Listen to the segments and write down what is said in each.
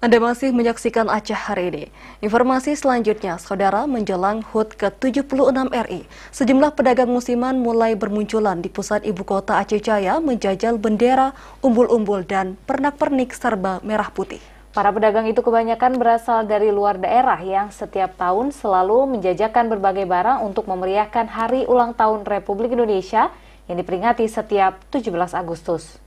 Anda masih menyaksikan Aceh hari ini. Informasi selanjutnya, saudara, menjelang HUT ke-76 RI, sejumlah pedagang musiman mulai bermunculan di pusat ibu kota Aceh Jaya menjajal bendera, umbul-umbul, dan pernak-pernik serba merah putih. Para pedagang itu kebanyakan berasal dari luar daerah yang setiap tahun selalu menjajakan berbagai barang untuk memeriahkan Hari Ulang Tahun Republik Indonesia yang diperingati setiap 17 Agustus.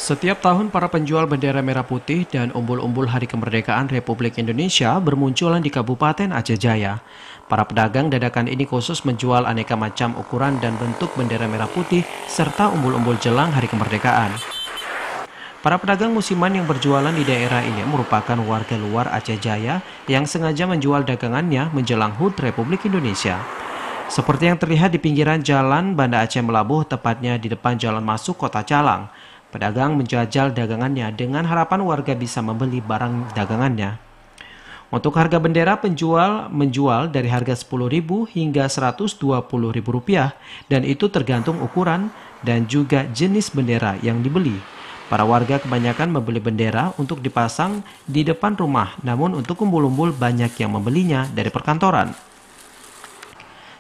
Setiap tahun para penjual bendera merah putih dan umbul-umbul Hari Kemerdekaan Republik Indonesia bermunculan di Kabupaten Aceh Jaya. Para pedagang dadakan ini khusus menjual aneka macam ukuran dan bentuk bendera merah putih serta umbul-umbul jelang Hari Kemerdekaan. Para pedagang musiman yang berjualan di daerah ini merupakan warga luar Aceh Jaya yang sengaja menjual dagangannya menjelang HUT Republik Indonesia. Seperti yang terlihat di pinggiran jalan Banda Aceh Melabuh, tepatnya di depan jalan masuk Kota Calang. Pedagang menjajal dagangannya dengan harapan warga bisa membeli barang dagangannya. Untuk harga bendera, penjual menjual dari harga Rp10.000 hingga Rp120.000 dan itu tergantung ukuran dan juga jenis bendera yang dibeli. Para warga kebanyakan membeli bendera untuk dipasang di depan rumah, namun untuk umbul-umbul banyak yang membelinya dari perkantoran.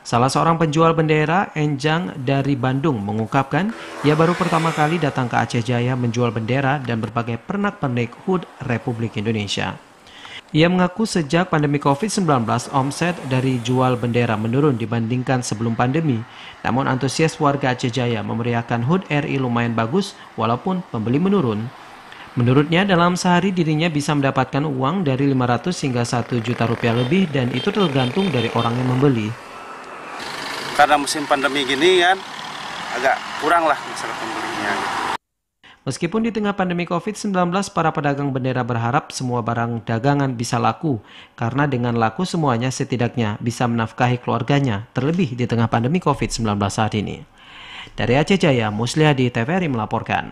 Salah seorang penjual bendera, Enjang dari Bandung, mengungkapkan ia baru pertama kali datang ke Aceh Jaya menjual bendera dan berbagai pernak-pernik HUT Republik Indonesia. Ia mengaku sejak pandemi COVID-19, omset dari jual bendera menurun dibandingkan sebelum pandemi. Namun antusias warga Aceh Jaya memeriahkan HUT RI lumayan bagus walaupun pembeli menurun. Menurutnya dalam sehari dirinya bisa mendapatkan uang dari Rp500 hingga Rp1 juta lebih dan itu tergantung dari orang yang membeli. Karena musim pandemi gini kan agak kurang lah masalah pembelinya. Meskipun di tengah pandemi COVID-19, para pedagang bendera berharap semua barang dagangan bisa laku, karena dengan laku semuanya setidaknya bisa menafkahi keluarganya, terlebih di tengah pandemi COVID-19 saat ini. Dari Aceh Jaya, Musliadi TVRI melaporkan.